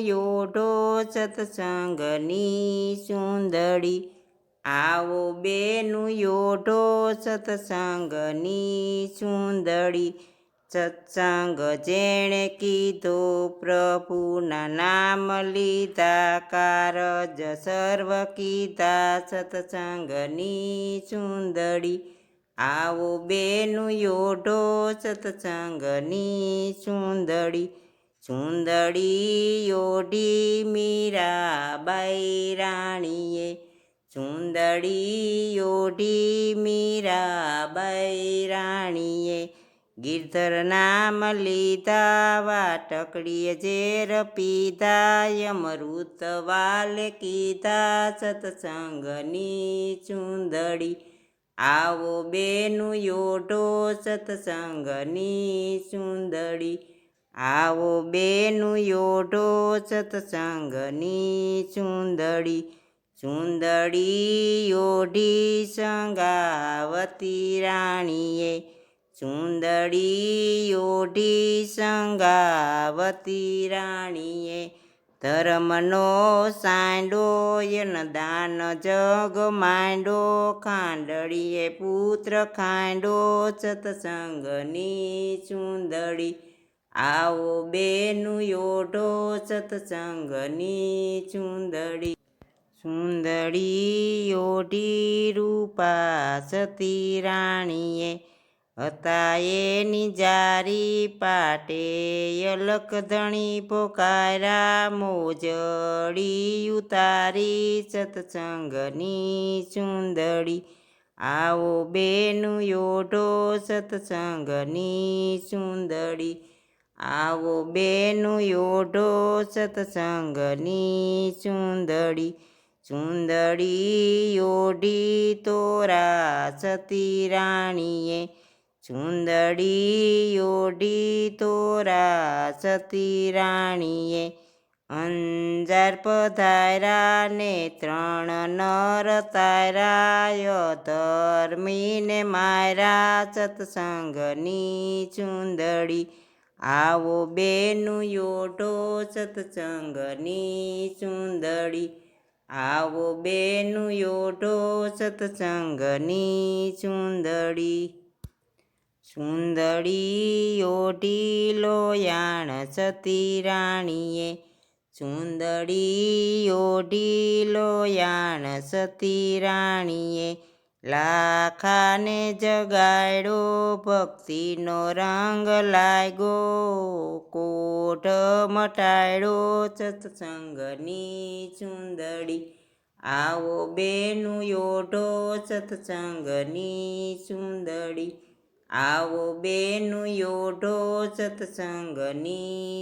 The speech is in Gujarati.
યોઢો સત્સંગની સુંદડી આવો બેનું યોઢો સત્સંગની સુંદડી સત્સંગ જેણે કીધો પ્રભુના નામ લીધા કારજ સર્વ કીધા સત્સંગની સુંદડી આવો બેનું યોઢો સત્સંગની સુંદડી સુંદડી યોઢી મીરાબાઈ રાણીએ સુંદડી યોઢી મીરાબાઈ રાણીએ ગિરધર નામ લીધા વાટકડીએ ઝેર પીધા યમૃત વાલે કીધા સત્સંગની સુંદડી આવો બેનું યોઢો સત્સંગની સુંદડી આવો બેનું યોઢો સત્સંગની સુંદડી સુંદડી યોઢી સંગાવતી રાણીએ સુંદડી યોઢી સંગાવતી રાણીએ ધર્મનો સાંડો દાન જગ માંડો ખાંડળીએ પુત્ર ખાંડો સત્સંગની સુંદડી આવો બેનું યોઢો સત્સંગની સુંદડી સુંદડી યોઢી રૂપા સતી રાણીએ હતા એની જારી પાટે અલખધણી પોકારા મોજડી ઉતારી સત્સંગની સુંદડી આવો બેનું યોઢો સત્સંગની સુંદડી આવો બેનું યોઢો સત્સંગની સુંદડી સુંદડી યોઢી તોરા સતી રાણીએ સુંદડી યોઢી તોરા સતી રાણીએ અંજાર પધાર્યા ને 3 નર તાર્યા ધર્મીને માર્યા સત્સંગની સુંદડી આવો બેનું યોઢો સત્સંગની સુંદડી આવો બેનું યોઢો સત્સંગની સુંદડી સુંદડી યોઢી લોયાણ સતી રાણીએ સુંદડી યોઢી લોયાણ સતી રાણીએ લાખાને જગાડ્યો ભક્તિનો રંગ લાગ્યો કોઢ મટાડ્યો સત્સંગની સુંદડી આવો બેનું યોઢો સત્સંગની સુંદડી આવો બેનું યોઢો સત્સંગની